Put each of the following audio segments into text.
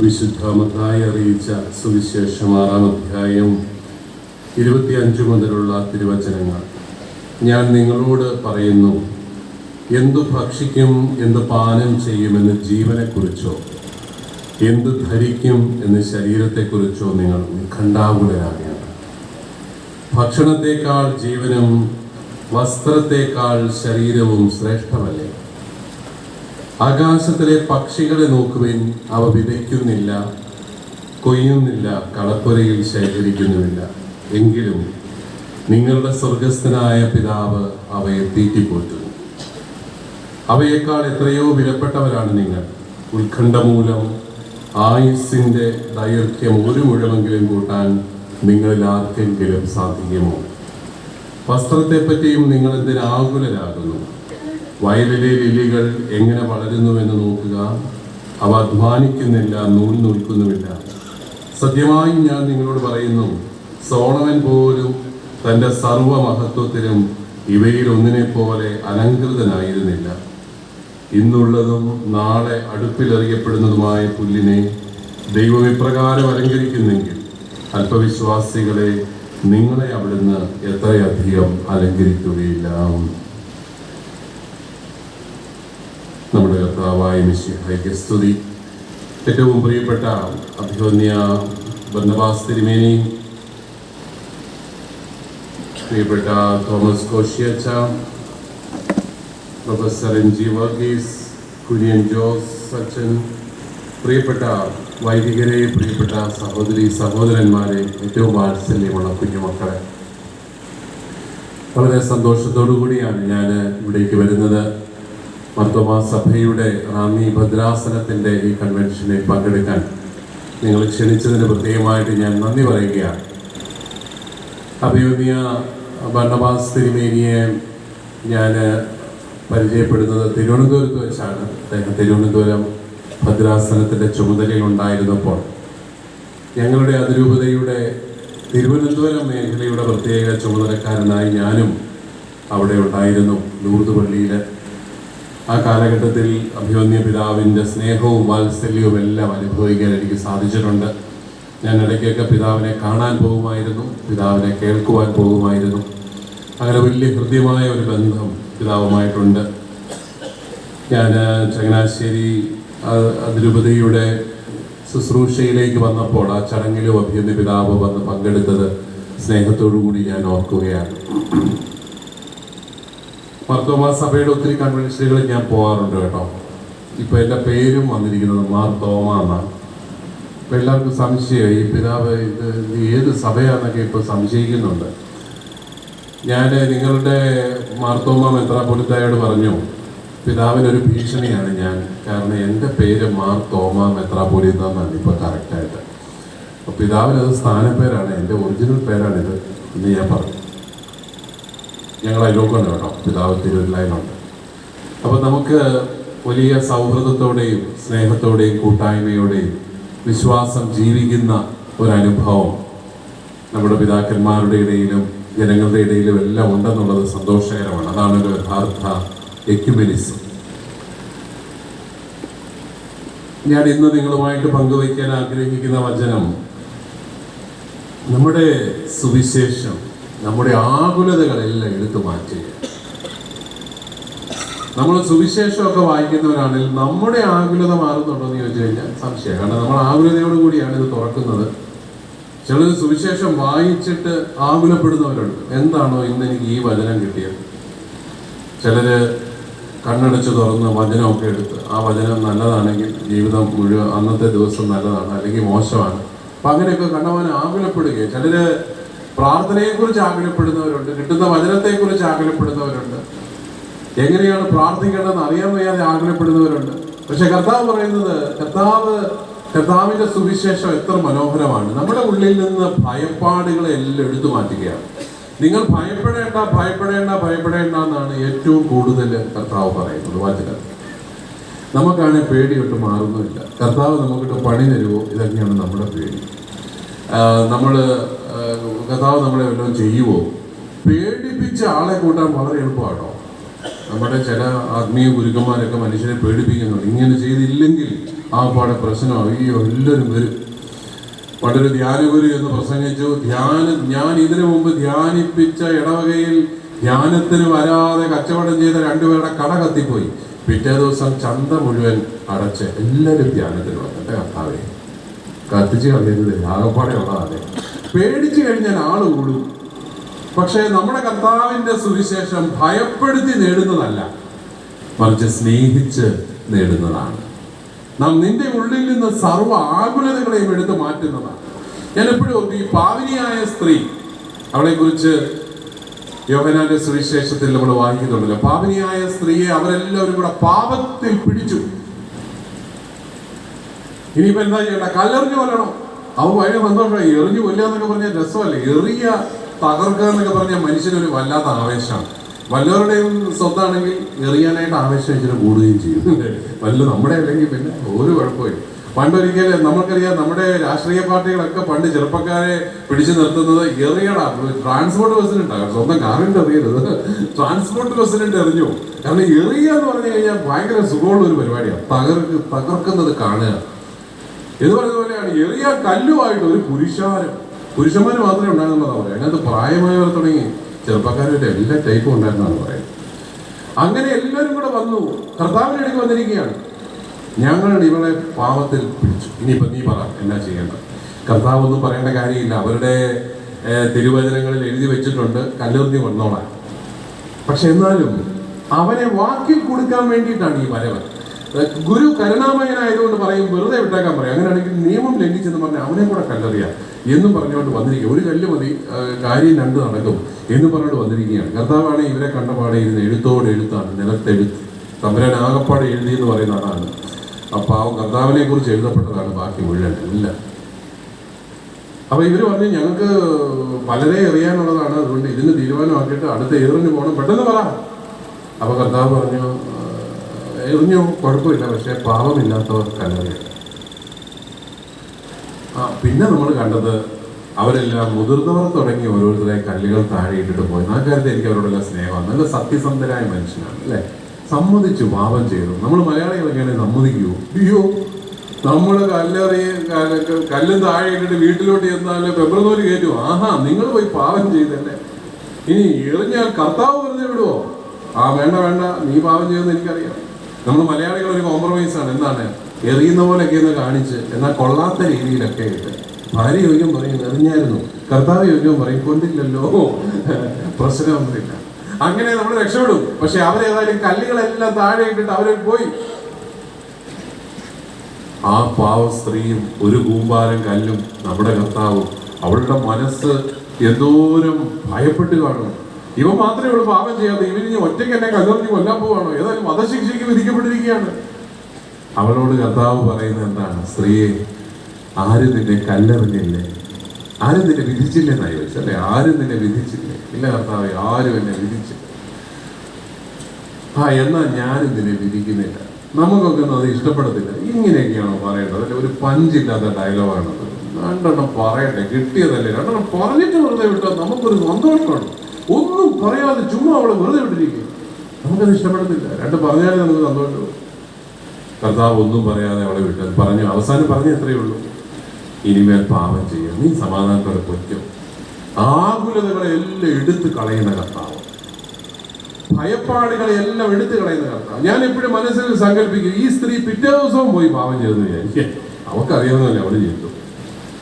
വിശുദ്ധ മത്തായി അറിയിച്ച സുവിശേഷം 6-ാം അധ്യായം 25 മുതലുള്ള തിരുവചനങ്ങൾ. ഞാൻ നിങ്ങളോട് പറയുന്നു, എന്തു ഭക്ഷിക്കും, എന്ത് പാനം ചെയ്യുമെന്ന് ജീവനെക്കുറിച്ചോ എന്ത് ധരിക്കും എന്ന് ശരീരത്തെക്കുറിച്ചോ നിങ്ങൾ ഉത്കണ്ഠാകുലരാകേണ്ട. ഭക്ഷണത്തേക്കാൾ ജീവനും വസ്ത്രത്തേക്കാൾ ശരീരവും ശ്രേഷ്ഠമല്ലേ? ആകാശത്തിലെ പക്ഷികളെ നോക്കുവിൻ, അവ വിതയ്ക്കുന്നില്ല, കൊയ്യുന്നില്ല, കളപ്പുരയിൽ ശേഖരിക്കുന്നുമില്ല, എങ്കിലും നിങ്ങളുടെ സ്വർഗസ്ഥനായ പിതാവ് അവയെ തീറ്റിപ്പോറ്റുന്നു. അവയേക്കാൾ എത്രയോ വിലപ്പെട്ടവരാണ് നിങ്ങൾ. ഉത്കണ്ഠ മൂലം ആയുസ്സിൻ്റെ ദൈർഘ്യം 1 മുഴമെങ്കിലും കൂട്ടാൻ നിങ്ങളിൽ ആർക്കെങ്കിലും സാധിക്കുമോ? വസ്ത്രത്തെപ്പറ്റിയും നിങ്ങൾ എന്തിനാകുലരാകുന്നു? വയലിലെ ലില്ലികൾ എങ്ങനെ വളരുന്നുവെന്ന് നോക്കുക. അവ അധ്വാനിക്കുന്നില്ല, നൂൽ നൂൽക്കുന്നുമില്ല. സത്യമായി ഞാൻ നിങ്ങളോട് പറയുന്നു, സോളമൻ പോലും തൻ്റെ സർവമഹത്വത്തിലും ഇവയിൽ ഒന്നിനെ പോലെ അലങ്കൃതനായിരുന്നില്ല. ഇന്നുള്ളതും നാളെ അടുപ്പിലെറിയപ്പെടുന്നതുമായ പുല്ലിനെ ദൈവം ഇപ്രകാരം അലങ്കരിക്കുന്നെങ്കിൽ അല്പവിശ്വാസികളെ, നിങ്ങളെ അവിടുന്ന് എത്രയധികം അലങ്കരിക്കുകയില്ല. നമ്മുടെ കർത്താവായ മിശിഹായ്ക്ക് സ്തുതി. ഏറ്റവും പ്രിയപ്പെട്ട അഭിവന്യ ബർന്നബാസ് തിരുമേനി, പ്രിയപ്പെട്ട തോമസ് കോശിയച്ച, പ്രൊഫസർ എൻ.ജി. വർഗീസ്, കുര്യൻ ജോസ് അച്ഛൻ, പ്രിയപ്പെട്ട വൈദികരെ, പ്രിയപ്പെട്ട സഹോദരി സഹോദരന്മാരെ, ഏറ്റവും വാത്സല്യമുള്ള കുഞ്ഞുമക്കളെ, വളരെ സന്തോഷത്തോടു കൂടിയാണ് ഞാൻ ഇവിടേക്ക് വരുന്നത്. മർത്തോമാ സഭയുടെ റാന്നി ഭദ്രാസനത്തിൻ്റെ ഈ കൺവെൻഷനിൽ പങ്കെടുക്കാൻ നിങ്ങൾ ക്ഷണിച്ചതിന് പ്രത്യേകമായിട്ട് ഞാൻ നന്ദി പറയുകയാണ്. അഭിവന്യ ബർന്നബാസ് തിരുമേനിയെ ഞാൻ പരിചയപ്പെടുന്നത് തിരുവനന്തപുരത്ത് വെച്ചാണ്. അദ്ദേഹം തിരുവനന്തപുരം ഭദ്രാസനത്തിൻ്റെ ചുമതലയുണ്ടായിരുന്നപ്പോൾ ഞങ്ങളുടെ അതിരൂപതയുടെ തിരുവനന്തപുരം മേഖലയുടെ പ്രത്യേക ചുമതലക്കാരനായി ഞാനും അവിടെ ഉണ്ടായിരുന്നു, ലൂർദ് പള്ളിയിൽ. ആ കാലഘട്ടത്തിൽ അഭിവന്യ പിതാവിൻ്റെ സ്നേഹവും വാത്സല്യവും എല്ലാം അനുഭവിക്കാൻ എനിക്ക് സാധിച്ചിട്ടുണ്ട്. ഞാൻ ഇടയ്ക്കൊക്കെ പിതാവിനെ കാണാൻ പോകുമായിരുന്നു, പിതാവിനെ കേൾക്കുവാൻ പോകുമായിരുന്നു. അങ്ങനെ വലിയ ഹൃദ്യമായ ഒരു ബന്ധം പിതാവുമായിട്ടുണ്ട്. ഞാൻ ചങ്ങനാശ്ശേരി അതിരൂപതയുടെ ശുശ്രൂഷയിലേക്ക് വന്നപ്പോൾ ആ ചടങ്ങിലും അഭിവന്യ പിതാവ് വന്ന് പങ്കെടുത്തത് സ്നേഹത്തോടു കൂടി ഞാൻ ഓർക്കുകയാണ്. മർത്തോമാ സഭയുടെ ഒത്തിരി കൺവെൻഷനുകളിൽ ഞാൻ പോകാറുണ്ട് കേട്ടോ. ഇപ്പോൾ എൻ്റെ പേരും വന്നിരിക്കുന്നത് മാർ തോമ എന്നാണ്. ഇപ്പം എല്ലാവർക്കും സംശയമായി, ഈ പിതാവ് ഇത് ഏത് സഭയാണെന്നൊക്കെ ഇപ്പോൾ സംശയിക്കുന്നുണ്ട്. ഞാൻ നിങ്ങളുടെ മാർത്തോമ മെത്രാപ്പൊലീത്തായോട് പറഞ്ഞു, പിതാവിനൊരു ഭീഷണിയാണ് ഞാൻ, കാരണം എൻ്റെ പേര് മാർ തോമ മെത്രാപ്പൊലീത്ത എന്നാണ് ഇപ്പോൾ കറക്റ്റായിട്ട്. അപ്പോൾ പിതാവിനത് സ്ഥാനപ്പേരാണ്, എൻ്റെ ഒറിജിനൽ പേരാണിത് എന്ന് ഞാൻ പറഞ്ഞു. ഞങ്ങൾ അയലോക്കുണ്ട് കേട്ടോ, പിതാവ് തിരുവല്ലായിലുണ്ട്. അപ്പോൾ നമുക്ക് വലിയ സൗഹൃദത്തോടെയും സ്നേഹത്തോടെയും കൂട്ടായ്മയോടെയും വിശ്വാസം ജീവിക്കുന്ന ഒരനുഭവം നമ്മുടെ പിതാക്കന്മാരുടെ ഇടയിലും ജനങ്ങളുടെ ഇടയിലും എല്ലാം ഉണ്ടെന്നുള്ളത് സന്തോഷകരമാണ്. അതാണ് ഒരു യഥാർത്ഥ എക്യുമെനിസം. ഞാൻ ഇന്ന് നിങ്ങളുമായിട്ട് പങ്കുവയ്ക്കാൻ ആഗ്രഹിക്കുന്ന വചനം, നമ്മുടെ സുവിശേഷം നമ്മുടെ ആകുലതകളെല്ലാം എടുത്തു മാറ്റുക. നമ്മൾ സുവിശേഷമൊക്കെ വായിക്കുന്നവരാണെങ്കിൽ നമ്മുടെ ആകുലത മാറുന്നുണ്ടോ എന്ന് ചോദിച്ചു കഴിഞ്ഞാൽ സംശയം. കാരണം നമ്മൾ ആകുലതയോടുകൂടിയാണ് ഇത് തുറക്കുന്നത്. ചിലർ സുവിശേഷം വായിച്ചിട്ട് ആകുലപ്പെടുന്നവരുണ്ട്. എന്താണോ ഇന്ന് എനിക്ക് ഈ വചനം കിട്ടിയത്? ചിലര് കണ്ണടച്ച് തുറന്ന് വചനമൊക്കെ എടുത്ത് ആ വചനം നല്ലതാണെങ്കിൽ ജീവിതം മുഴുവൻ അന്നത്തെ ദിവസം നല്ലതാണ്, അല്ലെങ്കിൽ മോശമാണ്. അപ്പം അങ്ങനെയൊക്കെ കണ്ടവന് ആകുലപ്പെടുകയും, ചിലര് പ്രാർത്ഥനയെക്കുറിച്ച് ആകുലപ്പെടുന്നവരുണ്ട്, കിട്ടുന്ന വചനത്തെക്കുറിച്ച് ആകുലപ്പെടുന്നവരുണ്ട്, എങ്ങനെയാണ് പ്രാർത്ഥിക്കേണ്ടതെന്ന് അറിയാൻ വയ്യാതെ ആകുലപ്പെടുന്നവരുണ്ട്. പക്ഷെ കർത്താവ് പറയുന്നത്, കർത്താവിൻ്റെ സുവിശേഷം എത്ര മനോഹരമാണ്. നമ്മുടെ ഉള്ളിൽ നിന്ന് ഭയപ്പാടുകളെ എല്ലാം എടുത്തു മാറ്റുകയാണ്. നിങ്ങൾ ഭയപ്പെടേണ്ട ഭയപ്പെടേണ്ട ഭയപ്പെടേണ്ട എന്നാണ് ഏറ്റവും കൂടുതൽ കർത്താവ് പറയുന്നത് വചനത്തിൽ. നമുക്കാണെങ്കിൽ പേടി ഒട്ട് മാറുന്നില്ല. കർത്താവ് നമുക്കിട്ട് പണി തരുമോ, ഇതൊക്കെയാണ് നമ്മുടെ പേടി. കർത്താവ് നമ്മളെ വല്ലതും ചെയ്യുമോ? പേടിപ്പിച്ച ആളെ കൂട്ടാൻ വളരെ എളുപ്പമാണോ? നമ്മുടെ ചില ആത്മീയ ഗുരുക്കന്മാരൊക്കെ മനുഷ്യനെ പേടിപ്പിക്കുന്നുണ്ട്. ഇങ്ങനെ ചെയ്തില്ലെങ്കിൽ ആ പാടെ പ്രശ്നം. അയ്യോ, എല്ലാവരും വരും. പണ്ടൊരു ധ്യാനഗുരു എന്ന് പ്രസംഗിച്ചു, ഞാൻ ഇതിനു മുമ്പ് ധ്യാനിപ്പിച്ച ഇടവകയിൽ ധ്യാനത്തിന് വരാതെ കച്ചവടം ചെയ്ത രണ്ടുപേരുടെ കട കത്തിപ്പോയി. പിറ്റേ ദിവസം ചന്ത മുഴുവൻ അടച്ച് എല്ലാവരും ധ്യാനത്തിന് വന്നിട്ട് കർത്താവെ കത്തിച്ച് കളയുന്നത് ആകപ്പാടെ ഉള്ളതാണ്. പേടിച്ചു കഴിഞ്ഞാൽ ആള് കൂടും. പക്ഷേ നമ്മുടെ കർത്താവിന്റെ സുവിശേഷം ഭയപ്പെടുത്തി നേടുന്നതല്ല, മറിച്ച് സ്നേഹിച്ച് നേടുന്നതാണ്. നാം നിന്റെ ഉള്ളിൽ നിന്ന് സർവ്വ ആകുലതകളെയും എടുത്ത് മാറ്റുന്നതാണ്. ഞാൻ എപ്പോഴും ഓർക്കും, ഈ പാവിനിയായ സ്ത്രീ, അവളെ കുറിച്ച് യോഹന്നാന്റെ സുവിശേഷത്തിൽ നമ്മൾ വായിക്കുന്നുണ്ടല്ലോ. പാപിനിയായ സ്ത്രീയെ അവരെല്ലാവരും കൂടെ പാപത്തിൽ പിടിച്ചു. ഇനിയിപ്പോ എന്താ ചെയ്യണ്ട? കല്ലെറിഞ്ഞു കൊല്ലണം. അവൻ ഭയങ്കര സന്തോഷമായി. എറിഞ്ഞു കൊല്ലുക എന്നൊക്കെ പറഞ്ഞാൽ രസമല്ലേ? എറിയ തകർക്കുക എന്നൊക്കെ പറഞ്ഞാൽ മനുഷ്യനൊരു വല്ലാത്ത ആവേശമാണ്. വല്ലവരുടെയും സ്വത്താണെങ്കിൽ എറിയാനായിട്ട് ആവേശം ഇച്ചിരി കൂടുകയും ചെയ്യും. വല്ല നമ്മുടെ അല്ലെങ്കിൽ പിന്നെ ഒരു കുഴപ്പമില്ല. പണ്ടൊരിക്കൽ നമുക്കറിയാം, നമ്മുടെ രാഷ്ട്രീയ പാർട്ടികളൊക്കെ പണ്ട് ചെറുപ്പക്കാരെ പിടിച്ചു നിർത്തുന്നത് എറിയടാ, ട്രാൻസ്പോർട്ട് ബസ്സിനുണ്ടാകും, സ്വന്തം കാറിൻ്റെ എറിയരുത്, ട്രാൻസ്പോർട്ട് ബസ്സിനുണ്ട് എറിഞ്ഞു. കാരണം എറിയുക എന്ന് പറഞ്ഞു കഴിഞ്ഞാൽ ഭയങ്കര സുഖമുള്ള ഒരു പരിപാടിയാണ്. തകർക്കുന്നത് കാണുക എന്ന് പറയുന്ന പോലെയാണ് എറിയാൻ കല്ലുമായിട്ട് ഒരു പുരുഷന്മാർ മാത്രമേ ഉണ്ടാകുന്നതാണ് പറയുക. അതിനകത്ത് പ്രായമായവർ തുടങ്ങി ചെറുപ്പക്കാരുടെ എല്ലാ ടൈപ്പും ഉണ്ടായിരുന്നാണ് പറയുന്നത്. അങ്ങനെ എല്ലാവരും കൂടെ വന്നു കർത്താവിൻ്റെ അടുക്ക് വന്നിരിക്കുകയാണ്. ഞങ്ങൾ ഇവളെ പാപത്തിൽ പിടിച്ചു. ഇനിയിപ്പോൾ നീ പറ എന്നാ ചെയ്യേണ്ടത്? കർത്താവ് ഒന്നും പറയേണ്ട കാര്യമില്ല. അവരുടെ തിരുവചനങ്ങളിൽ എഴുതി വെച്ചിട്ടുണ്ട്, കല്ലെറിഞ്ഞ് കൊന്നോളാൻ. പക്ഷെ എന്നാലും അവനെ വാക്കിൽ കൊടുക്കാൻ വേണ്ടിയിട്ടാണ് ഈ വരവ്. ഗുരു കരുണാമയനായതുകൊണ്ട് പറയും, വെറുതെ വിട്ടേക്കാൻ പറയും. അങ്ങനെയാണെങ്കിൽ നിയമം ലംഘിച്ചെന്ന് പറഞ്ഞാൽ അവനെ കൂടെ കല്ലെറിയാം എന്നും പറഞ്ഞുകൊണ്ട് വന്നിരിക്കുക. ഒരു കല്ല് മതി, കാര്യം രണ്ട് നടക്കും എന്ന് പറഞ്ഞുകൊണ്ട് വന്നിരിക്കുകയാണ്. കർത്താവാണ് ഇവരെ കണ്ടപാടെ ഇരുന്ന് എഴുത്താണ്, നിലത്തെഴുത്ത്. തമ്പുരാൻ ആകപ്പാടെ എഴുതി എന്ന് പറയുന്ന അതാണ്. അപ്പോൾ ആ കർത്താവിനെ കുറിച്ച് എഴുതപ്പെട്ടതാണ് ബാക്കി മുഴുവൻ ഇല്ല. അപ്പൊ ഇവര് പറഞ്ഞു, ഞങ്ങൾക്ക് പലരെ എറിയാനുള്ളതാണ്, അതുകൊണ്ട് ഇതിന് തീരുമാനമാക്കിയിട്ട് അടുത്ത എറിഞ്ഞു പോകണം, പെട്ടെന്ന് പറ. അപ്പൊ കർത്താവ് പറഞ്ഞു, എറിഞ്ഞു, കുഴപ്പമില്ല, പക്ഷെ പാപമില്ലാത്തവർ കല്ലെറിയണം. പിന്നെ നമ്മൾ കണ്ടത് അവരെല്ലാം മുതിർന്നവർ തുടങ്ങി ഓരോരുത്തരെ കല്ലുകൾ താഴെ ഇട്ടിട്ട് പോയി. ആ കാര്യത്തിൽ എനിക്ക് അവരോടെല്ലാം സ്നേഹമാണ്. നല്ല സത്യസന്ധരായ മനുഷ്യനാണ് അല്ലേ. സമ്മതിച്ചു, പാപം ചെയ്തു. നമ്മൾ മലയാളികളൊക്കെയാണെങ്കിൽ സമ്മതിക്കുമോ? അയ്യോ, നമ്മൾ കല്ലും താഴെ ഇട്ടിട്ട് വീട്ടിലോട്ട് ചെന്നാൽ ഫെബ്രുവരി കയറ്റുമോ? ആഹാ, നിങ്ങൾ പോയി പാപം ചെയ്തല്ലേ. ഇനി എറിഞ്ഞാൽ കർത്താവ് വെറുതെ വിടുവോ? വേണ്ട, നീ പാപം ചെയ്തെന്ന് എനിക്കറിയാം. നമ്മൾ മലയാളികൾ ഒരു കോംപ്രമൈസാണ്. എന്താണ്? എറിയുന്ന പോലെയൊക്കെ ഒന്ന് കാണിച്ച്, എന്നാൽ കൊള്ളാത്ത രീതിയിലൊക്കെ ഇട്ട്. ഭാര്യ യോഗ്യം പറയും എറിഞ്ഞായിരുന്നു, കർത്താവ് യോഗ്യം പറയും കൊണ്ടില്ലല്ലോ, പ്രശ്നമൊന്നുമില്ല. അങ്ങനെ നമ്മൾ രക്ഷപ്പെടും. പക്ഷെ അവരേതായാലും കല്ലുകളെല്ലാം താഴെ ഇട്ടിട്ട് അവരെ പോയി. ആ പാവ സ്ത്രീയും ഒരു കൂമ്പാരം കല്ലും നമ്മുടെ കർത്താവും. അവളുടെ മനസ്സ് എന്തോരം ഭയപ്പെട്ട് കാണും. ഇവ മാത്രമേ ഉള്ളൂ പാപം ചെയ്യാതെ, ഇവന് ഒറ്റയ്ക്ക് എന്നെ കല്ലെറിഞ്ഞ് കൊല്ലാൻ പോവാണോ? ഏതായാലും വധശിക്ഷയ്ക്ക് വിധിക്കപ്പെട്ടിരിക്കുകയാണ്. അവളോട് കർത്താവ് പറയുന്നത് എന്താണ്? സ്ത്രീയെ, ആരും നിന്നെ കല്ലെറിഞ്ഞില്ലേ? ആരും നിന്നെ വിധിച്ചില്ലെന്നായി വെച്ചല്ലേ? ആരും നിന്നെ വിധിച്ചില്ലേ? ഇല്ല കർത്താവേ, ആരും എന്നെ വിധിച്ചില്ല. എന്നാൽ ഞാനും നിന്നെ വിധിക്കുന്നില്ല. നമുക്കൊക്കെ ഒന്നും അത് ഇഷ്ടപ്പെടത്തില്ല. ഇങ്ങനെയൊക്കെയാണോ പറയേണ്ടത്? അല്ലെ, ഒരു പഞ്ചില്ലാത്ത ഡയലോഗാണത്. രണ്ടെണ്ണം പറയട്ടെ, കിട്ടിയതല്ലേ, രണ്ടെണ്ണം പറഞ്ഞിട്ട് വെറുതെ വിട്ടാൽ നമുക്കൊരു സന്തോഷമാണ്. ഒന്നും പറയാതെ ചുമ്മാ അവളെ വെറുതെ വിട്ടിരിക്കും. നമുക്കത് ഇഷ്ടപ്പെടത്തില്ല. രണ്ട് പറഞ്ഞാലേ നമുക്ക് സന്തോഷമുള്ളൂ. കർത്താവ് ഒന്നും പറയാതെ അവളെ വിട്ടത് പറഞ്ഞു. അവസാനം പറഞ്ഞു എത്രയേ ഉള്ളൂ, ഇനിമേൽ പാപം ചെയ്യാം, നീ സമാധാനത്തോടെ പൊയ്ക്കും. ആകുലതകളെ എല്ലാം എടുത്ത് കളയുന്ന കർത്താവ്, ഭയപ്പാടുകളെ എല്ലാം എടുത്തു കളയുന്ന കർത്താവ്. ഞാൻ എപ്പോഴും മനസ്സിൽ സങ്കല്പിക്കും, ഈ സ്ത്രീ പിറ്റേ ദിവസവും പോയി പാപം ചെയ്തെന്ന് വിചാരിക്കുക. അവൾക്കറിയാവുന്നതല്ലേ അവള് ചെയ്തു.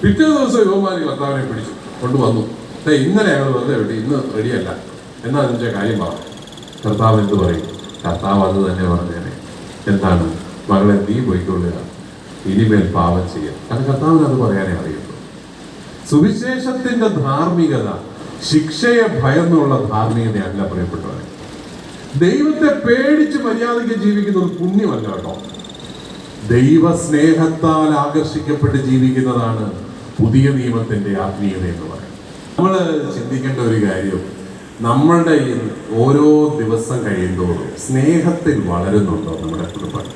പിറ്റേ ദിവസം യുവമാരി കർത്താവിനെ പിടിച്ചു കൊണ്ടുവന്നു. ഇന്നലെ ഞങ്ങൾ വെറുതെ വിട്ടു, ഇന്ന് റെഡിയല്ല എന്നാന്ന് വെച്ചാൽ കാര്യം പറഞ്ഞു. കർത്താവ് എന്ത് പറയും? കർത്താവ് അത് തന്നെ പറഞ്ഞേനെ. എന്താണ്? മകളെ, നീ പോയിക്കൊള്ളുക, ഇനിമേൽ പാപം ചെയ്യാം. കാരണം കർത്താവിന് അത് പറയാനേ അറിയുള്ളൂ. സുവിശേഷത്തിന്റെ ധാർമ്മികത ശിക്ഷയെ ഭയന്നുള്ള ധാർമ്മികതയല്ല പ്രിയപ്പെട്ടവരെ. ദൈവത്തെ പേടിച്ച് മര്യാദയ്ക്ക് ജീവിക്കുന്നത് പുണ്യമല്ല കേട്ടോ. ദൈവസ്നേഹത്താൽ ആകർഷിക്കപ്പെട്ട് ജീവിക്കുന്നതാണ് പുതിയ നിയമത്തിന്റെ ആത്മീയത എന്ന് പറയുന്നത്. നമ്മൾ ചിന്തിക്കേണ്ട ഒരു കാര്യം, നമ്മളുടെ ഓരോ ദിവസം കഴിയുമ്പോഴും സ്നേഹത്തിൽ വളരുന്നുണ്ടോ നമ്മുടെ കുടുംബം?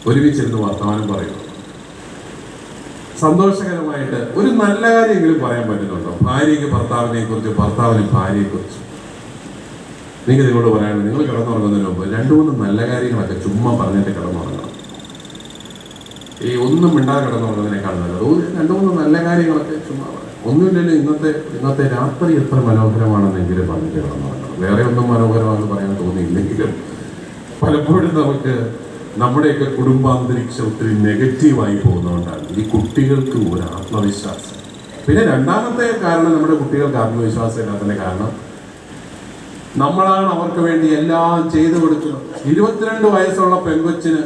ഒരുമിച്ചിരുന്ന് വർത്തമാനം പറയുന്നു, സന്തോഷകരമായിട്ട് ഒരു നല്ല കാര്യമെങ്കിലും പറയാൻ പറ്റുന്നുണ്ടോ? ഭാര്യയ്ക്ക് ഭർത്താവിനെ കുറിച്ച്, ഭർത്താവിന് ഭാര്യയെ കുറിച്ച്. എനിക്ക് നിങ്ങളോട് പറയാനുള്ളത്, നിങ്ങൾ കിടന്നുറങ്ങുന്നതിന് മുമ്പ് 2-3 നല്ല കാര്യങ്ങളൊക്കെ ചുമ്മാ പറഞ്ഞിട്ട് കിടന്നുറങ്ങണം. ഈ ഒന്നും മിണ്ടാതെ കിടന്നുള്ളതിനേക്കാൾ നല്ലത് രണ്ടു മൂന്ന് നല്ല കാര്യങ്ങളൊക്കെ ചുമ്മാ പറയാം. ഒന്നുമില്ലല്ലോ ഇന്നത്തെ രാത്രി എത്ര മനോഹരമാണെന്നെങ്കിലും പറഞ്ഞിട്ട് കിടന്നുറങ്ങണം. വേറെ ഒന്നും മനോഹരമാണെന്ന് പറയാൻ തോന്നിയില്ലെങ്കിലും പലപ്പോഴും നമുക്ക് നമ്മുടെയൊക്കെ കുടുംബാന്തരീക്ഷം ഒത്തിരി നെഗറ്റീവായി പോകുന്നതുകൊണ്ടാണ് ഈ കുട്ടികൾക്ക് ഒരു ആത്മവിശ്വാസം. പിന്നെ രണ്ടാമത്തെ കാരണം നമ്മുടെ കുട്ടികൾക്ക് ആത്മവിശ്വാസം ഇല്ലാത്തതിന്റെ കാരണം നമ്മളാണ് അവർക്ക് വേണ്ടി എല്ലാം ചെയ്തു കൊടുക്കുന്നത്. 22 വയസ്സുള്ള പെൺകൊച്ചിന്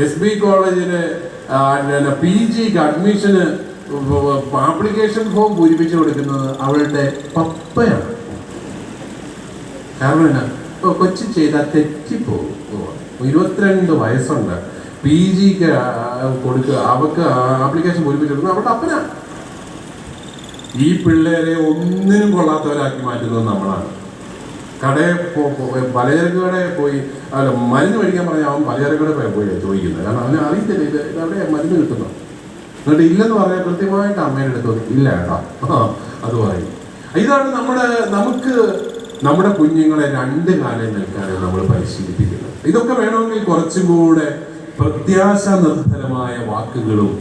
SB കോളേജിന് PGക്ക് അഡ്മിഷന് ആപ്ലിക്കേഷൻ ഫോം പൂരിപ്പിച്ചു കൊടുക്കുന്നത് അവളുടെ പപ്പയാണ്. കാരണം എന്നാ, കൊച്ചു ചെയ്താൽ തെറ്റിപ്പോകും. 22 വയസ്സുണ്ട്, PGക്ക് കൊടുക്കുക, അവർക്ക് ആപ്ലിക്കേഷൻ പൂരിപ്പിച്ചു കൊടുക്കുന്നത് അവളുടെ അപ്പനാണ്. ഈ പിള്ളേരെ ഒന്നിനും കൊള്ളാത്തവരാക്കി മാറ്റുന്നത് നമ്മളാണ്. കടയിൽ പലചരക്ക് കടയിൽ പോയി മരുന്ന് മേടിക്കാൻ പറഞ്ഞാൽ അവൻ പലചരക്ക് കടയിൽ പോയി ചോദിക്കുന്നത്. കാരണം അവന് അറിയത്തില്ല ഇതവിടെ മരുന്ന് കിട്ടുന്നു. എന്നിട്ട് ഇല്ലെന്ന് പറഞ്ഞാൽ കൃത്യമായിട്ട് അമ്മേൻ്റെ അടുത്ത് ഇല്ല കേട്ടോ അത് പറയും. ഇതാണ് നമുക്ക് നമ്മുടെ കുഞ്ഞുങ്ങളെ 2 കാലം നിൽക്കാതെ നമ്മൾ പരിശീലിപ്പിക്കുന്നത്. ഇതൊക്കെ വേണമെങ്കിൽ കുറച്ചും കൂടെ പ്രത്യാശ നിർഭരമായ വാക്കുകളും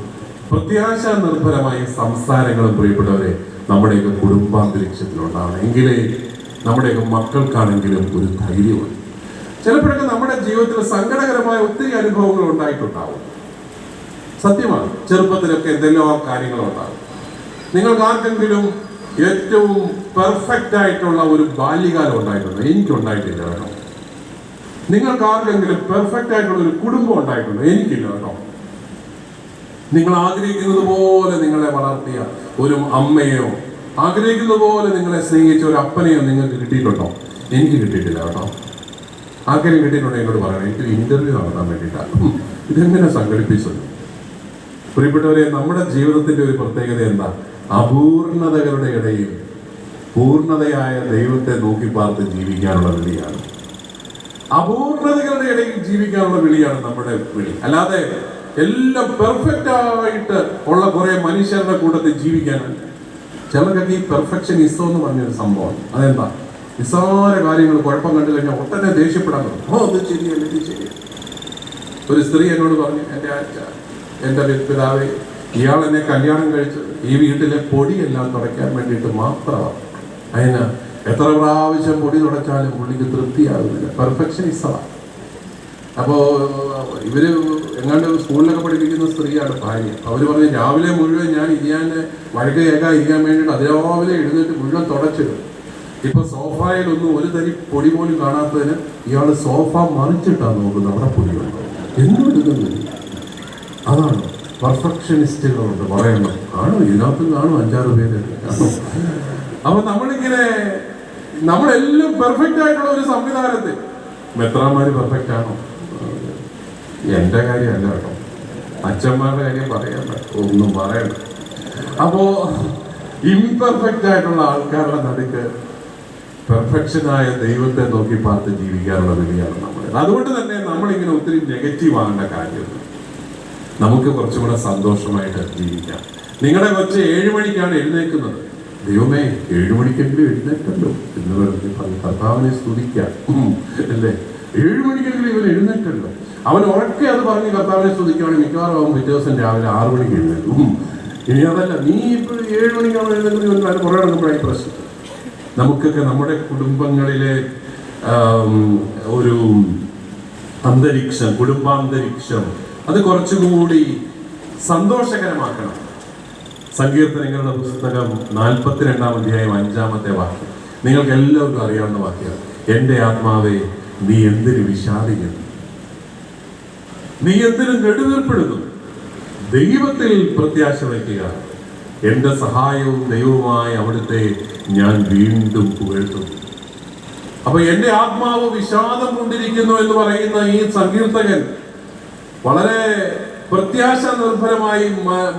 പ്രത്യാശ നിർഭരമായ സംസാരങ്ങളും പ്രിയപ്പെട്ടവരെ നമ്മുടെയൊക്കെ കുടുംബാന്തരീക്ഷത്തിലുണ്ടാവണം. എങ്കിലേ നമ്മുടെയൊക്കെ മക്കൾക്കാണെങ്കിലും ഒരു ധൈര്യമാണ്. ചിലപ്പോഴൊക്കെ നമ്മുടെ ജീവിതത്തിൽ സങ്കടകരമായ ഒത്തിരി അനുഭവങ്ങൾ ഉണ്ടായിട്ടുണ്ടാവും. സത്യമാണ്, ചെറുപ്പത്തിലൊക്കെ എന്തെല്ലാം കാര്യങ്ങളുണ്ടാകും. നിങ്ങൾക്ക് ആർക്കെങ്കിലും ഏറ്റവും പെർഫെക്റ്റ് ആയിട്ടുള്ള ഒരു ബാല്യകാലം ഉണ്ടായിട്ടുണ്ടോ? എനിക്കുണ്ടായിട്ടില്ല കേട്ടോ. നിങ്ങൾക്ക് ആർക്കെങ്കിലും പെർഫെക്റ്റ് ആയിട്ടുള്ള ഒരു കുടുംബം ഉണ്ടായിട്ടുണ്ടോ? എനിക്കില്ല കേട്ടോ. നിങ്ങൾ ആഗ്രഹിക്കുന്നത് പോലെ നിങ്ങളെ വളർത്തിയ ഒരു അമ്മയോ ആഗ്രഹിക്കുന്നത് പോലെ നിങ്ങളെ സ്നേഹിച്ച ഒരു അപ്പനെയോ നിങ്ങൾക്ക് കിട്ടിയിട്ടുണ്ടോ? എനിക്ക് കിട്ടിയിട്ടില്ല കേട്ടോ. ആർക്കെങ്കിലും കിട്ടിയിട്ടുണ്ടോ എന്നോട് പറയണം. എനിക്കൊരു ഇന്റർവ്യൂ നടത്താൻ വേണ്ടിയിട്ടാണ്. ഇതെങ്ങനെ സംഘടിപ്പിച്ചത്? പ്രിയപ്പെട്ടവരെ, നമ്മുടെ ജീവിതത്തിന്റെ ഒരു പ്രത്യേകത എന്താ? അപൂർണതകളുടെ ഇടയിൽ പൂർണ്ണതയായ ദൈവത്തെ നോക്കി പാർത്ത് ജീവിക്കാനുള്ള വിളിയാണ്. അപൂർണതകളുടെ ഇടയിൽ ജീവിക്കാനുള്ള വിളിയാണ് നമ്മുടെ വിളി. അല്ലാതെ എല്ലാം പെർഫെക്റ്റ് ആയിട്ട് ഉള്ള കുറെ മനുഷ്യരുടെ കൂട്ടത്തിൽ ജീവിക്കാനല്ല. ചിലർക്കൊക്കെ ഈ പെർഫെക്ഷനിസം എന്ന് പറഞ്ഞൊരു സംഭവമാണ്. അതെന്താ? നിസ്സാര കാര്യങ്ങൾ കുഴപ്പം കണ്ടു കഴിഞ്ഞാൽ ഒട്ടനെ ദേഷ്യപ്പെടാൻ തുടങ്ങും. അത് ശരിയല്ല, ഇത് ശരിയല്ല. ഒരു സ്ത്രീ എന്നോട് പറഞ്ഞു, എൻ്റെ പിതാവേ, ഇയാൾ എന്നെ കല്യാണം കഴിച്ചത് ഈ വീട്ടിലെ പൊടിയെല്ലാം തുടയ്ക്കാൻ വേണ്ടിയിട്ട് മാത്രമാണ്. അതിന് എത്ര പ്രാവശ്യം പൊടി തുടച്ചാലും പുള്ളിക്ക് തൃപ്തിയാകുന്നില്ല. പെർഫെക്ഷനിസമാണ്. അപ്പോൾ ഇവര് എങ്ങാണ്ട് സ്കൂളിലൊക്കെ പഠിപ്പിക്കുന്ന സ്ത്രീയാണ് ഭാര്യ. അവർ പറഞ്ഞ് രാവിലെ മുഴുവൻ ഞാൻ വഴക്ക് കേൾക്കാൻ ഇരിക്കാൻ വേണ്ടിയിട്ട് അതിരാവിലെ എഴുന്നേറ്റ് മുഴുവൻ തുടച്ചിടും. ഇപ്പൊ സോഫയിലൊന്നും ഒരു തരി പൊടി പോലും കാണാത്തതിന് ഇയാൾ സോഫ മറിച്ചിട്ടാണ് നോക്കുന്നത് അവിടെ പൊടിയുണ്ട്. എന്തെടുക്കുന്നില്ല. അതാണ് പെർഫെക്ഷനിസ്റ്റുകളുണ്ട് പറയണം. കാണും, ഇതിനകത്തും കാണും 5-6 പേര് കാണും. അപ്പൊ നമ്മളെല്ലാം പെർഫെക്റ്റ് ആയിട്ടുള്ള ഒരു സംവിധാനത്തിൽ മെത്രാന്മാര് പെർഫെക്റ്റ് ആണോ? എന്റെ കാര്യമല്ല കേട്ടോ, അച്ഛന്മാരുടെ കാര്യം പറയണ്ട, ഒന്നും പറയണ്ട. അപ്പോ ഇംപെർഫെക്റ്റ് ആയിട്ടുള്ള ആൾക്കാരുടെ നടുക്ക് പെർഫെക്ഷനായ ദൈവത്തെ നോക്കി പാർത്ത് ജീവിക്കാനുള്ള വിളിയാണ് നമ്മൾ. അതുകൊണ്ട് തന്നെ നമ്മളിങ്ങനെ ഒത്തിരി നെഗറ്റീവ് ആകേണ്ട കാര്യമില്ല. നമുക്ക് കുറച്ചും കൂടെ സന്തോഷമായിട്ട് ജീവിക്കാം. നിങ്ങളുടെ കൊച്ച് 7 മണിക്കാണ് എഴുന്നേൽക്കുന്നത്. ദൈവമേ, 7 മണിക്കെങ്കിലും എഴുന്നേറ്റല്ലോ എന്ന് പറഞ്ഞ് കർത്താവിനെ സ്തുതിക്കാം അല്ലേ? 7 മണിക്കെങ്കിലും ഇവൻ എഴുന്നേറ്റല്ലോ. അവൻ ഉറക്കെ അത് പറഞ്ഞ് കർത്താവിനെ സ്തുതിക്കുകയാണെങ്കിൽ മിക്കവാറും അവൻ പിറ്റേ ദിവസം രാവിലെ 6 മണിക്ക് എഴുന്നേൽക്കും. ഇനി അതല്ല, നീ ഇപ്പോൾ 7 മണിക്കാണ് എഴുന്നേൽക്കുന്നത്, കുറേ നടക്കുമ്പോഴായി പ്രശ്നം. നമുക്കൊക്കെ നമ്മുടെ കുടുംബങ്ങളിലെ ഒരു അന്തരീക്ഷം, കുടുംബാന്തരീക്ഷം അത് കുറച്ചുകൂടി സന്തോഷകരമാക്കണം. സങ്കീർത്തനങ്ങളുടെ പുസ്തകം 42-ാം അധ്യായം 5-ാമത്തെ വാക്യം നിങ്ങൾക്ക് എല്ലാവർക്കും അറിയാവുന്ന വാക്യമാണ്. എൻ്റെ ആത്മാവേ, നീ എന്തിനു വിഷാദിക്കുന്നു, നീ എന്തിനു നെടുവീർപ്പെടുന്നു? ദൈവത്തിൽ പ്രത്യാശ വയ്ക്കുക. എൻ്റെ സഹായവും ദൈവവുമായ അവിടുത്തെ ഞാൻ വീണ്ടും പുകഴ്ത്തുന്നു. അപ്പൊ എൻ്റെ ആത്മാവ് വിഷാദം കൊണ്ടിരിക്കുന്നു എന്ന് പറയുന്ന ഈ സങ്കീർത്തകൻ വളരെ പ്രത്യാശ നിർഭരമായി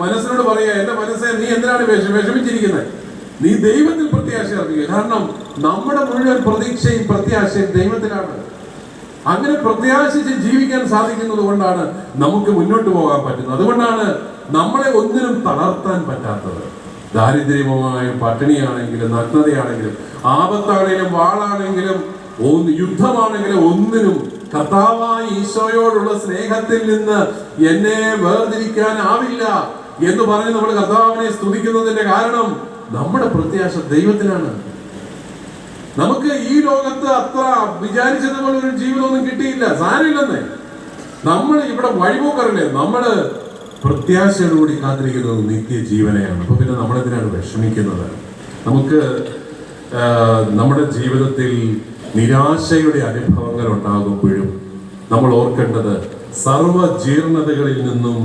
മനസ്സിനോട് പറയുക, എൻ്റെ മനസ്സെ, നീ എന്തിനാണ് വിഷമിച്ചിരിക്കുന്നത്? നീ ദൈവത്തിൽ പ്രത്യാശ അർപ്പിക്കുക. കാരണം നമ്മുടെ മുഴുവൻ പ്രതീക്ഷയും പ്രത്യാശയും ദൈവത്തിലാണ്. അങ്ങനെ പ്രത്യാശിച്ച് ജീവിക്കാൻ സാധിക്കുന്നത് കൊണ്ടാണ് നമുക്ക് മുന്നോട്ട് പോകാൻ പറ്റുന്നത്. അതുകൊണ്ടാണ് നമ്മളെ ഒന്നിനും തളർത്താൻ പറ്റാത്തത്. ദാരിദ്ര്യമായും പട്ടിണിയാണെങ്കിലും നഗ്നതയാണെങ്കിലും ആപത്താണെങ്കിലും വാളാണെങ്കിലും യുദ്ധമാണെങ്കിലും ഒന്നിനും കർത്താവായ ഈശോയോടുള്ള സ്നേഹത്തിൽ നിന്ന് എന്നെ വേർതിരിക്കാനാവില്ല എന്ന് പറഞ്ഞ് നമ്മൾ കർത്താവിനെ സ്തുതിക്കുന്നതിന്റെ കാരണം നമ്മുടെ പ്രത്യാശ ദൈവത്തിലാണ്. നമുക്ക് ഈ ലോകത്ത് അത്ര വിചാരിച്ചതുപോലെ ഒരു ജീവിതമൊന്നും കിട്ടിയില്ല, സാരമില്ലെന്നേ. നമ്മൾ ഇവിടെ വഴിപോക്കറല്ലേ, നമ്മള് പ്രത്യാശയോടുകൂടി കാത്തിരിക്കുന്നത് നിത്യജീവനെയാണ്. അപ്പൊ പിന്നെ നമ്മളെന്തിനാണ് വിഷമിക്കുന്നത്? നമുക്ക് നമ്മുടെ ജീവിതത്തിൽ നിരാശയുടെ അനുഭവങ്ങൾ ഉണ്ടാകുമ്പോഴും നമ്മൾ ഓർക്കേണ്ടത് സർവജീർണതകളിൽ നിന്നും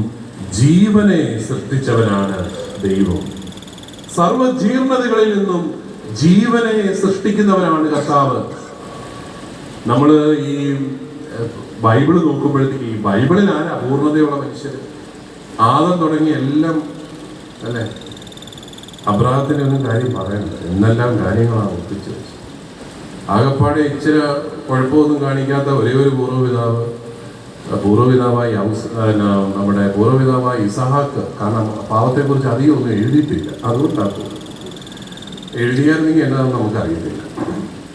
ജീവനെ സൃഷ്ടിച്ചവനാണ് ദൈവം. സർവജീർണതകളിൽ നിന്നും ജീവനെ സൃഷ്ടിക്കുന്നവനാണ് കർത്താവ്. നമ്മൾ ഈ ബൈബിള് നോക്കുമ്പോഴത്തേക്ക് ഈ ബൈബിളിൽ ആരാ അപൂർണതയുള്ള മനുഷ്യർ? ആദം തുടങ്ങി എല്ലാം അല്ലെ. അബ്രാഹത്തിന്റെ ഒന്നും കാര്യം പറയണ്ട, എന്നെല്ലാം കാര്യങ്ങളാണ് ഒപ്പിച്ചു വെച്ചു. ആകപ്പാടെ ഇച്ചിരി കുഴപ്പമൊന്നും കാണിക്കാത്ത ഒരേ ഒരു പൂർവ്വപിതാവായി നമ്മുടെ പൂർവ്വപിതാവായി ഇസഹാക്ക്. കാരണം പാവത്തെക്കുറിച്ച് അധികം ഒന്നും എഴുതിയിട്ടില്ല, അതുകൊണ്ടാക്കും. എഴുതിയായിരുന്നെങ്കിൽ എന്താണെന്ന് നമുക്കറിയത്തില്ല.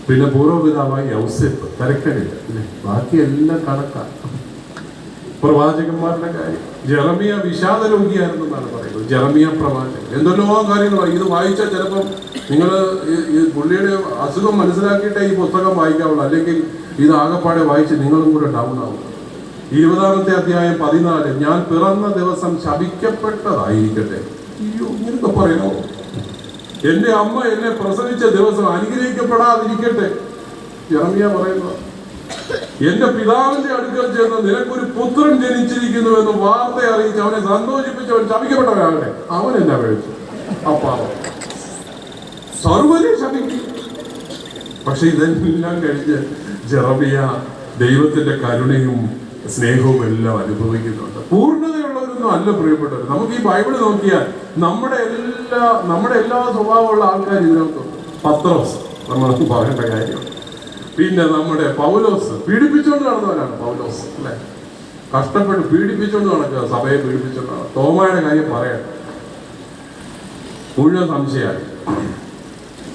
പിന്നെ പൂർവ്വപിതാവായി യൗസേപ്പ് കരക്റ്റഡില്ല അല്ലേ, ബാക്കിയെല്ലാം കണക്കാണ്. പ്രവാചകന്മാരുടെ കാര്യം, ജെറമിയ വിഷാദ രോഗിയായിരുന്നു എന്നാണ് പറയുന്നത്. ജെറമിയ പ്രവാചകൻ എന്തെല്ലോ കാര്യങ്ങളാണ്. ഇത് വായിച്ചാൽ ചിലപ്പം നിങ്ങൾ ഈ പുള്ളിയുടെ അസുഖം മനസ്സിലാക്കിയിട്ടേ ഈ പുസ്തകം വായിക്കാവുള്ളൂ, അല്ലെങ്കിൽ ഇത് ആകെപ്പാടെ വായിച്ച് നിങ്ങളും കൂടെ ഡൗൺ ആവും. 20-ാമത്തെ അധ്യായം 14, ഞാൻ പിറന്ന ദിവസം ശപിക്കപ്പെട്ടതായിരിക്കട്ടെ. അയ്യോ, ഇങ്ങനൊക്കെ പറയണോ? എന്റെ അമ്മ എന്നെ പ്രസവിച്ച ദിവസം അനുഗ്രഹിക്കപ്പെടാതിരിക്കട്ടെ. യെരമ്യാ പറയുന്നു, എന്റെ പിതാവിന്റെ അടുക്കൽ ചെന്ന് നിനക്കൊരു പുത്രൻ ജനിച്ചിരിക്കുന്നു എന്ന് വാർത്ത അറിയിച്ച് അവനെ സന്തോഷിപ്പിച്ചവൻ ശപിക്കപ്പെട്ടവരാകട്ടെ. അവൻ എന്നാ കഴിച്ചു അപ്പാവം സർവ്വനെ ശപിക്കും. പക്ഷെ ഇതെല്ലാം കഴിഞ്ഞ് യെരമ്യാ ദൈവത്തിന്റെ കരുണയും സ്നേഹവും എല്ലാം അനുഭവിക്കുന്നുണ്ട്. പൂർണ്ണതയുള്ളവരൊന്നും അല്ല പ്രിയപ്പെട്ടവർ. നമുക്ക് ഈ ബൈബിള് നോക്കിയാൽ നമ്മുടെ എല്ലാ സ്വഭാവമുള്ള ആൾക്കാർ ഇതിനകത്തുണ്ട്. പത്രോസ് നമ്മൾ പറയേണ്ട കാര്യം. പിന്നെ നമ്മുടെ പൗലോസ് പീഡിപ്പിച്ചുകൊണ്ട് നടന്നവരാണ്. പൗലോസ് അല്ലെ, കഷ്ടപ്പെട്ട് പീഡിപ്പിച്ചുകൊണ്ട് നടക്കുക, സഭയെ പീഡിപ്പിച്ചുകൊണ്ടാണ്. തോമയുടെ കാര്യം പറയാൻ മുഴുവൻ സംശയമായി.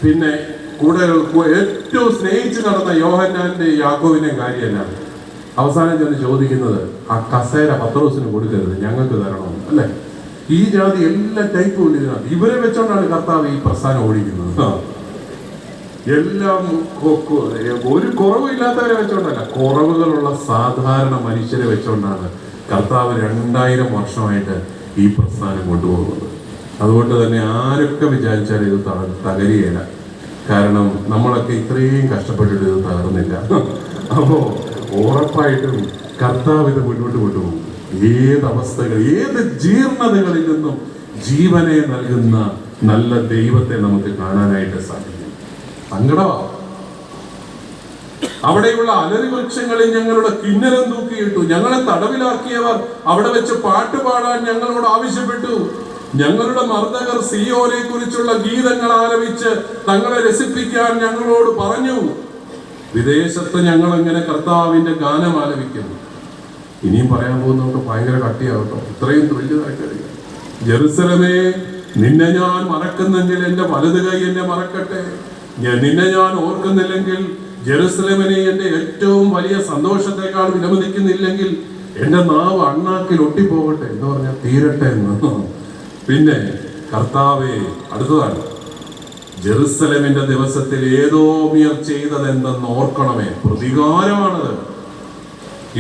പിന്നെ കൂടെ ഏറ്റവും സ്നേഹിച്ച് നടന്ന യോഹന്നാന്റെ യാക്കോബിന്റെയും കാര്യമല്ല. അവസാനം ചെന്ന് ചോദിക്കുന്നത്, ആ കസേര പത്രോസിന് കൊടുക്കരുത്, ഞങ്ങൾക്ക് തരണം അല്ലെ. ഈ ജാതി എല്ലാ ടൈപ്പും ഉണ്ട് ഇതിനകത്ത്. ഇവരെ വെച്ചോണ്ടാണ് കർത്താവ് ഈ പ്രസ്ഥാനം ഓടിക്കുന്നത്. എല്ലാം ഒരു കുറവില്ലാത്തവരെ വെച്ചോണ്ടല്ല, കുറവുകളുള്ള സാധാരണ മനുഷ്യരെ വെച്ചോണ്ടാണ് കർത്താവ് 2000 വർഷമായിട്ട് ഈ പ്രസ്ഥാനം കൊണ്ടുപോകുന്നത്. അതുകൊണ്ട് തന്നെ ആരൊക്കെ വിചാരിച്ചാലും ഇത് തകരുകയില്ല. കാരണം നമ്മളൊക്കെ ഇത്രയും കഷ്ടപ്പെട്ടിട്ട് ഇത് തകർന്നില്ല. അപ്പോ ഉറപ്പായിട്ടും കർത്താവ് ഇത് മുന്നോട്ട് കൊണ്ടുപോകും. ഏത് അവസ്ഥകൾ, ഏത് ജീർണതകളിൽ നിന്നും ജീവനെ നൽകുന്ന നല്ല ദൈവത്തെ നമുക്ക് കാണാനായിട്ട് സാധിക്കും. സങ്കടമാവും. അവിടെയുള്ള അലരി വൃക്ഷങ്ങളിൽ ഞങ്ങളുടെ കിന്നരം തൂക്കിയിട്ടു. ഞങ്ങളെ തടവിലാക്കിയവർ അവിടെ വെച്ച് പാട്ടുപാടാൻ ഞങ്ങളോട് ആവശ്യപ്പെട്ടു. ഞങ്ങളുടെ മർദ്ദകർ സിയോനെ കുറിച്ചുള്ള ഗീതങ്ങൾ ആലപിച്ച് തങ്ങളെ രസിപ്പിക്കാൻ ഞങ്ങളോട് പറഞ്ഞു. വിദേശത്ത് ഞങ്ങൾ എങ്ങനെ കർത്താവിന്റെ ഗാനം ആലപിക്കുന്നു. ഇനിയും പറയാൻ പോകുന്നവർക്ക് ഭയങ്കര കട്ടിയാവട്ടോ, ഇത്രയും തുല്യതായിട്ടറിയാം. ജെറുസലമേ, നിന്നെ ഞാൻ മറക്കുന്നെങ്കിൽ എന്റെ വലത് കൈ എന്നെ മറക്കട്ടെ. നിന്നെ ഞാൻ ഓർക്കുന്നില്ലെങ്കിൽ, ജെറുസലേമിനെ എന്റെ ഏറ്റവും വലിയ സന്തോഷത്തെക്കാൾ വിലമതിക്കുന്നില്ലെങ്കിൽ എന്റെ നാവ് അണ്ണാക്കിൽ ഒട്ടിപ്പോകട്ടെ എന്ന് പറഞ്ഞാൽ തീരട്ടെ എന്ന്. പിന്നെ കർത്താവേ, അടുത്തതാണ്, ജെറുസലേമിന്റെ ദിവസത്തിൽ ഏദോമ്യർ ചെയ്തതെന്തെന്ന് ഓർക്കണമേ. പ്രതികാരമാണത്.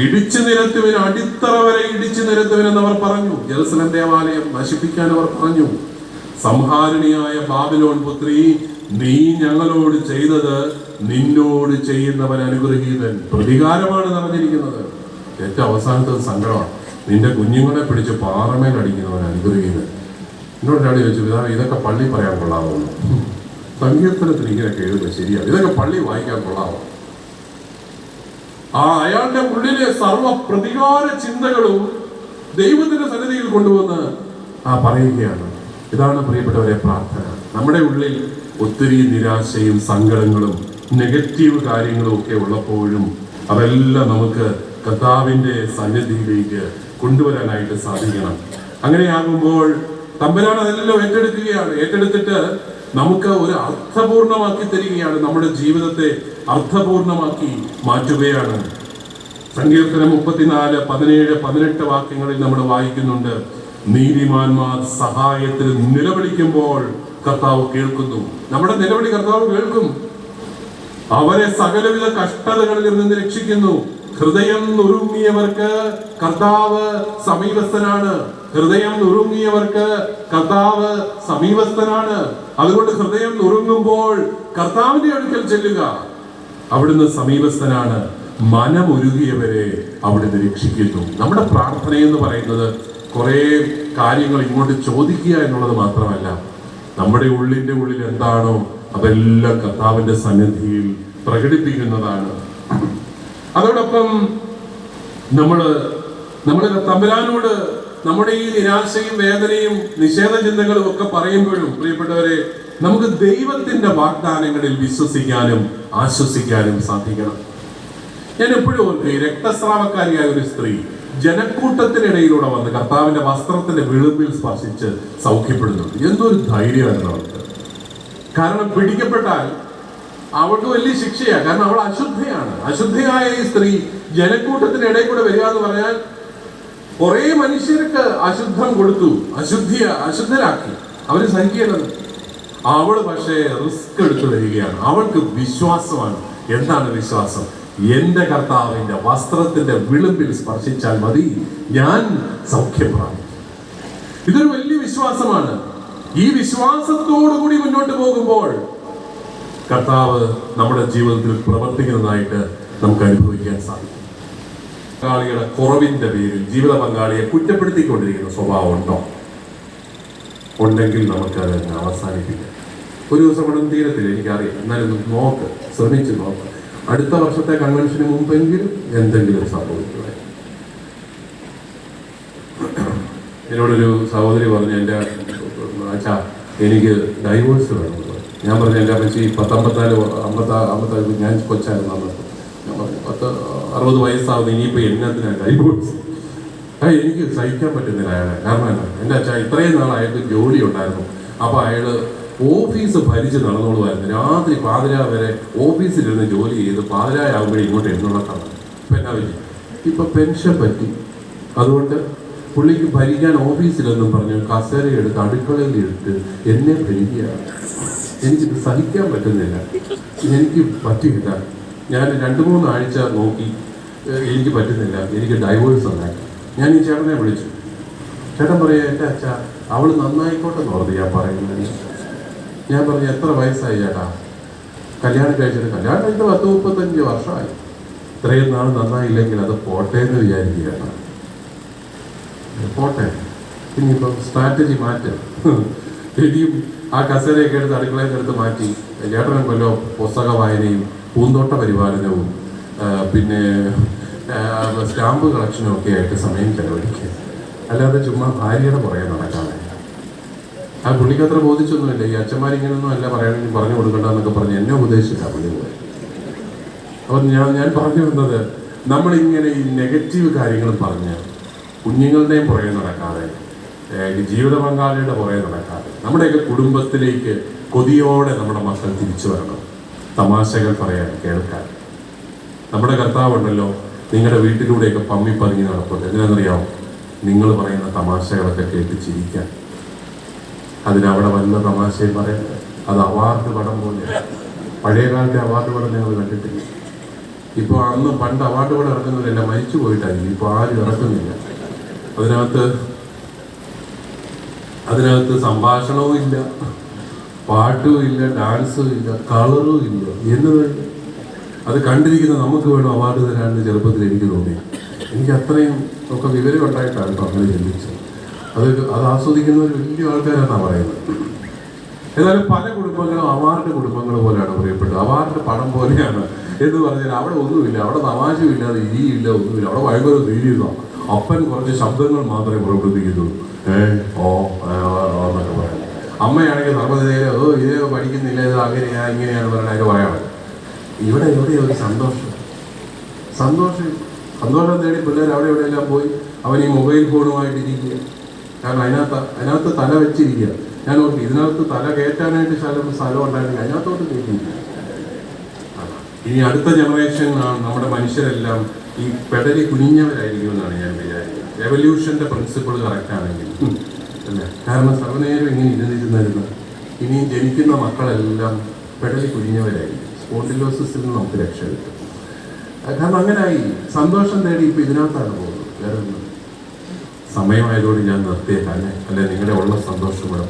ഇടിച്ചു നിരത്തുവിന്, അടിത്തറ വരെ ഇടിച്ചു നിരത്തുവിനെന്ന് അവർ പറഞ്ഞു. ജെറുസലേം ദേവാലയം നശിപ്പിക്കാൻ അവർ പറഞ്ഞു. സംഹാരണിയായ ബാബിലോൺ പുത്രി, നീ ഞങ്ങളോട് ചെയ്തത് നിന്നോട് ചെയ്യുന്നവൻ അനുഗ്രഹീതൻ. പ്രതികാരമാണ് നടന്നിരിക്കുന്നത്. ഏറ്റവും അവസാനത്തെ സങ്കടമാണ്, നിന്റെ കുഞ്ഞുങ്ങളെ പിടിച്ച് പാറമേൽ അടിക്കുന്നവൻ അനുഗ്രഹീതൻ. എന്നോട് ഒരാൾ ചോദിച്ചു, ഇതൊക്കെ പള്ളി പറയാൻ കൊള്ളാമോ? സങ്കീർത്തനത്തിൽ ഇങ്ങനെയൊക്കെ എഴുതുന്നത് ശരിയാണ്, ഇതൊക്കെ പള്ളി വായിക്കാൻ കൊള്ളാമോ? അയാളുടെ ഉള്ളിലെ സർവ പ്രതികാര ചിന്തകളും ദൈവത്തിന്റെ സന്നിധിയിൽ കൊണ്ടുവന്ന് പറയുകയാണ്. ഇതാണ് പ്രിയപ്പെട്ടവരെ പ്രാർത്ഥന. നമ്മുടെ ഉള്ളിൽ ഒത്തിരി നിരാശയും സങ്കടങ്ങളും നെഗറ്റീവ് കാര്യങ്ങളും ഒക്കെ ഉള്ളപ്പോഴും അതെല്ലാം നമുക്ക് കർത്താവിന്റെ സന്നിധിയിലേക്ക് കൊണ്ടുവരാനായിട്ട് സാധിക്കണം. അങ്ങനെയാകുമ്പോൾ തമ്പുരാൻ അതെല്ലാം ഏറ്റെടുത്തിട്ട് നമുക്ക് ഒരു അർത്ഥപൂർണമാക്കി തരികയാണ്. നമ്മുടെ ജീവിതത്തെ അർത്ഥപൂർണമാക്കി മാറ്റുകയാണ്. സങ്കീർത്തനം 34, 17, 18 വാക്യങ്ങളിൽ നമ്മൾ വായിക്കുന്നുണ്ട്, നീതിമാന്മാർ സഹായത്തിന് നിലവിളിക്കുമ്പോൾ കർത്താവ് കേൾക്കുന്നു. നമ്മുടെ നിലവിളി കർത്താവ് കേൾക്കും. അവരെ സകലവിധ കഷ്ടതകളിൽ നിന്ന് രക്ഷിക്കുന്നു. ഹൃദയം നുറുങ്ങിയവർക്ക് കർത്താവ് സമീപസ്ഥനാണ്. ഹൃദയം നുറുങ്ങിയവർക്ക് കർത്താവ് സമീപസ്ഥനാണ്. അതുകൊണ്ട് ഹൃദയം നുറുങ്ങുമ്പോൾ കർത്താവിന്റെ അടുക്കൽ ചെല്ലുക. അവിടുന്ന് സമീപസ്ഥനാണ്. മനമൊരുകിയവരെ അവിടുന്ന് രക്ഷിക്കുന്നു. നമ്മുടെ പ്രാർത്ഥന എന്ന് പറയുന്നത് കുറെ കാര്യങ്ങൾ ഇങ്ങോട്ട് ചോദിക്കുക എന്നുള്ളത് മാത്രമല്ല, നമ്മുടെ ഉള്ളിന്റെ ഉള്ളിൽ എന്താണോ അതെല്ലാം കർത്താവിന്റെ സന്നിധിയിൽ പ്രകടിപ്പിക്കുന്നതാണ്. അതോടൊപ്പം നമ്മള് തമ്പുരാനോട് നമ്മുടെ ഈ നിരാശയും വേദനയും നിഷേധ ചിന്തകളും ഒക്കെ പറയുമ്പോഴും പ്രിയപ്പെട്ടവരെ, നമുക്ക് ദൈവത്തിന്റെ വാഗ്ദാനങ്ങളിൽ വിശ്വസിക്കാനും ആശ്വസിക്കാനും സാധിക്കണം. ഞാൻ എപ്പോഴും ഓർക്കും, രക്തസ്രാവക്കാരിയായ ഒരു സ്ത്രീ ജനക്കൂട്ടത്തിനിടയിലൂടെ വന്ന് കർത്താവിന്റെ വസ്ത്രത്തിന്റെ വിളുമ്പിൽ സ്പർശിച്ച് സൗഖ്യപ്പെടുന്നുണ്ട്. എന്തൊരു ധൈര്യമായിരുന്നു അവർക്ക്. കാരണം പിടിക്കപ്പെട്ടാൽ അവൾക്ക് വലിയ ശിക്ഷയാണ്. കാരണം അവൾ അശുദ്ധയാണ്. അശുദ്ധയായ ഈ സ്ത്രീ ജനക്കൂട്ടത്തിനിടയിൽ കൂടെ വരിക എന്ന് പറഞ്ഞാൽ കുറെ മനുഷ്യർക്ക് അശുദ്ധം കൊടുത്തു, അശുദ്ധരാക്കി, അവര് സഹിക്കേണ്ടത്. അവള് പക്ഷേ റിസ്ക് എടുത്തു വരികയാണ്. അവൾക്ക് വിശ്വാസമാണ്. എന്താണ് വിശ്വാസം? എന്റെ കർത്താവിന്റെ വസ്ത്രത്തിന്റെ വിളുമ്പിൽ സ്പർശിച്ചാൽ മതി, ഞാൻ സൗഖ്യം പ്രാപിക്കും. ഇതൊരു വലിയ വിശ്വാസമാണ്. ഈ വിശ്വാസത്തോടു കൂടി മുന്നോട്ട് പോകുമ്പോൾ കർത്താവ് നമ്മുടെ ജീവിതത്തിൽ പ്രവർത്തിക്കുന്നതായിട്ട് നമുക്ക് അനുഭവിക്കാൻ സാധിക്കും. പങ്കാളിയുടെ കുറവിന്റെ പേരിൽ ജീവിത പങ്കാളിയെ കുറ്റപ്പെടുത്തിക്കൊണ്ടിരിക്കുന്ന സ്വഭാവം ഉണ്ടോ? ഉണ്ടെങ്കിൽ നമുക്കത് അവസാനിപ്പിക്കാം. ഒരു ദിവസം ഇവിടെ തീരത്തില്ല, എനിക്കറിയാം. എന്നാലും നോക്ക്, ശ്രമിച്ച് നോക്ക്. അടുത്ത വർഷത്തെ കൺവെൻഷന് മുമ്പെങ്കിലും എന്തെങ്കിലും സംഭവിക്കുക. എന്നോടൊരു സഹോദരി പറഞ്ഞു, എൻ്റെ അച്ഛാ എനിക്ക് ഡൈവോഴ്സ് വേണമെന്ന്. ഞാൻ പറഞ്ഞു, എൻ്റെ അമ്മച്ചി 54 ഞാൻ കൊച്ചായിരുന്നു അന്ന്. ഞാൻ പറഞ്ഞു 60 വയസ്സാവുന്നു, ഇനിയിപ്പോൾ എന്നതിനാണ് ഡൈവോഴ്സ്? എനിക്ക് സഹിക്കാൻ പറ്റുന്നില്ല അയാളെ. കാരണം എന്നാ, എൻ്റെ അച്ഛാ ഇത്രയും നാൾ അയാൾക്ക് ജോലി ഉണ്ടായിരുന്നു. അപ്പോൾ അയാൾ ഓഫീസ് ഭരിച്ച് നടന്നോളുമായിരുന്നു. രാത്രി പാതിര വരെ ഓഫീസിലിരുന്ന് ജോലി ചെയ്ത് പാതിരായാകുമ്പോഴേ ഇങ്ങോട്ട് എന്നുള്ളതാണ്. ഇപ്പം എന്നാ പറ്റി? ഇപ്പം പെൻഷൻ പറ്റി. അതുകൊണ്ട് പുള്ളിക്ക് ഭരിക്കാൻ ഓഫീസിലെന്നും പറഞ്ഞു കസേര എടുത്ത് അടുക്കളയിൽ ഇട്ട് എന്നെ ഭരിക്കുകയാണ്. എനിക്കിത് സഹിക്കാൻ പറ്റുന്നില്ല, എനിക്ക് പറ്റില്ല. ഞാൻ 2-3 ആഴ്ച നോക്കി, എനിക്ക് പറ്റുന്നില്ല, എനിക്ക് ഡൈവോഴ്സ് ഉണ്ടാക്കി. ഞാൻ ഈ ചേട്ടനെ വിളിച്ചു. ചേട്ടൻ പറയാ, എൻ്റെ അച്ഛാ അവൾ നന്നായിക്കോട്ടെ എന്ന് ഓർത്ത് ഞാൻ പറയുന്നത്. ഞാൻ പറഞ്ഞു, എത്ര വയസ്സായി ചേട്ടാ? കല്യാണം കഴിച്ചിട്ട് 10-35 വർഷമായി. ഇത്രയും നാൾ നന്നായില്ലെങ്കിൽ അത് പോട്ടെ എന്ന് വിചാരിക്കുകയാണ്. പോട്ടെ, ഇനിയിപ്പം സ്ട്രാറ്റജി മാറ്റും. ഇനിയും ആ കസേരയൊക്കെ എടുത്ത് അടുക്കളയിൽ എടുത്ത് മാറ്റി ചേട്ടനും വല്ലോ പുസ്തക വായനയും പൂന്തോട്ട പരിപാലനവും പിന്നെ സ്റ്റാമ്പ് കളക്ഷനും ഒക്കെ ആയിട്ട് സമയം ചെലവഴിക്കുക. അല്ലാതെ ചുമ്മാ ഭാര്യയുടെ പുറകെ നടക്കാതെ. ആ പുള്ളിക്ക് അത്ര ബോധിച്ചൊന്നുമില്ല. ഈ അച്ഛന്മാരിങ്ങനൊന്നും അല്ല പറഞ്ഞു കൊടുക്കണ്ടെന്നൊക്കെ പറഞ്ഞ് എന്നെ ഉപദേശിച്ചില്ല പുള്ളി പോയി. അപ്പം ഞാൻ പറഞ്ഞു വന്നത്, നമ്മളിങ്ങനെ ഈ നെഗറ്റീവ് കാര്യങ്ങളും പറഞ്ഞ് കുഞ്ഞുങ്ങളുടെയും പുറകെ നടക്കാതെ, ജീവിത പങ്കാളിയുടെ പുറകെ നടക്കാതെ, നമ്മുടെയൊക്കെ കുടുംബത്തിലേക്ക് കൊതിയോടെ നമ്മുടെ മക്കൾ തിരിച്ചു വരണം. തമാശകൾ പറയാൻ, കേൾക്കാൻ. നമ്മുടെ കർത്താവുണ്ടല്ലോ, നിങ്ങളുടെ വീട്ടിലൂടെയൊക്കെ പമ്മി പതുങ്ങി നടപ്പുണ്ട്. എന്തിനാണെന്നറിയാമോ? നിങ്ങൾ പറയുന്ന തമാശകളൊക്കെ കേട്ട് ചിരിക്കാൻ. അതിനവിടെ വന്ന തമാശയും പറയുന്നത് അത് അവാർഡ് പടം പോലെയാണ്. പഴയ കാലത്തെ അവാർഡ് പടം നിങ്ങൾ കണ്ടിട്ടില്ല. ഇപ്പോൾ അന്ന് പണ്ട് അവാർഡ് പടം ഇറക്കുന്നവരെല്ലാം മരിച്ചു പോയിട്ടായിരിക്കും. ഇപ്പോൾ ആരും ഇറക്കുന്നില്ല. അതിനകത്ത് സംഭാഷണവും ഇല്ല, പാട്ടും ഇല്ല, ഡാൻസും ഇല്ല, കളറും ഇല്ല. എന്ന് വേണ്ട അത് കണ്ടിരിക്കുന്ന നമുക്ക് വേണം അവാർഡ് തരാമെന്ന് ചെറുപ്പത്തിൽ എനിക്ക് തോന്നി. എനിക്ക് അത്രയും ഒക്കെ വിവരം ഉണ്ടായിട്ടാണ് ഇപ്പോൾ അങ്ങനെ ചിന്തിച്ചത്. അത് ആസ്വദിക്കുന്നവർ വലിയ ആൾക്കാരാണെന്നാണ് പറയുന്നത്. എന്നാലും പല കുടുംബങ്ങളും അവാർഡ് കുടുംബങ്ങൾ പോലെയാണ് പ്രിയപ്പെട്ടത്. അവാർഡ് പടം പോലെയാണ് എന്ന് പറഞ്ഞാൽ അവിടെ ഒന്നുമില്ല, അവിടെ തമാശയില്ലാതെ ഇരിയില്ല, ഒന്നുമില്ല. അവിടെ ഭയങ്കര സീരിയസാണ്. അപ്പൻ കുറച്ച് ശബ്ദങ്ങൾ മാത്രമേ പുറപ്പെടുവിക്കുന്നുള്ളൂ. എന്നൊക്കെ പറയാം. അമ്മയാണെങ്കിൽ സർവ്വതേരെ ഇതേ പഠിക്കുന്നില്ല, ഇത് അങ്ങനെയാണ് ഇങ്ങനെയാണ് പറയണ അതിന് പറയാൻ. ഇവിടെ ഒരു സന്തോഷം തേടി പിള്ളേർ അവിടെ എവിടെയെല്ലാം പോയി അവൻ ഈ മൊബൈൽ ഫോണുമായിട്ട് ഇരിക്കുക. കാരണം അതിനകത്ത് തല വെച്ചിരിക്കുക. ഞാൻ ഓർക്കും, ഇതിനകത്ത് തല കയറ്റാനായിട്ട് സ്ഥലം ഉണ്ടായിരുന്നെങ്കിൽ അതിനകത്തോട്ട് കയറ്റിയില്ല. ഇനി അടുത്ത ജനറേഷൻ നമ്മുടെ മനുഷ്യരെല്ലാം ഈ പെടലി കുനിഞ്ഞവരായിരിക്കുമെന്നാണ് ഞാൻ വിചാരിക്കുന്നത്. എവല്യൂഷൻ്റെ പ്രിൻസിപ്പിൾ കറക്റ്റ് ആണെങ്കിൽ അല്ലേ? കാരണം സർവ്വനേരം ഇങ്ങനെ ഇരുന്നിരുന്നിരുന്ന് ഇനിയും ജനിക്കുന്ന മക്കളെല്ലാം പെടലി കുനിഞ്ഞവരായിരിക്കും. സ്പോണ്ടിലോസിസിൽ നിന്ന് നമുക്ക് രക്ഷ കിട്ടും. കാരണം അങ്ങനായി സന്തോഷം തേടി ഇപ്പം ഇതിനകത്താണ് പോകുന്നത്. വേറെ ഒന്നും സമയമായതോടെ ഞാൻ നിർത്തിയേക്കാം അല്ലെ നിങ്ങളുടെ ഉള്ള സന്തോഷം കൂടെ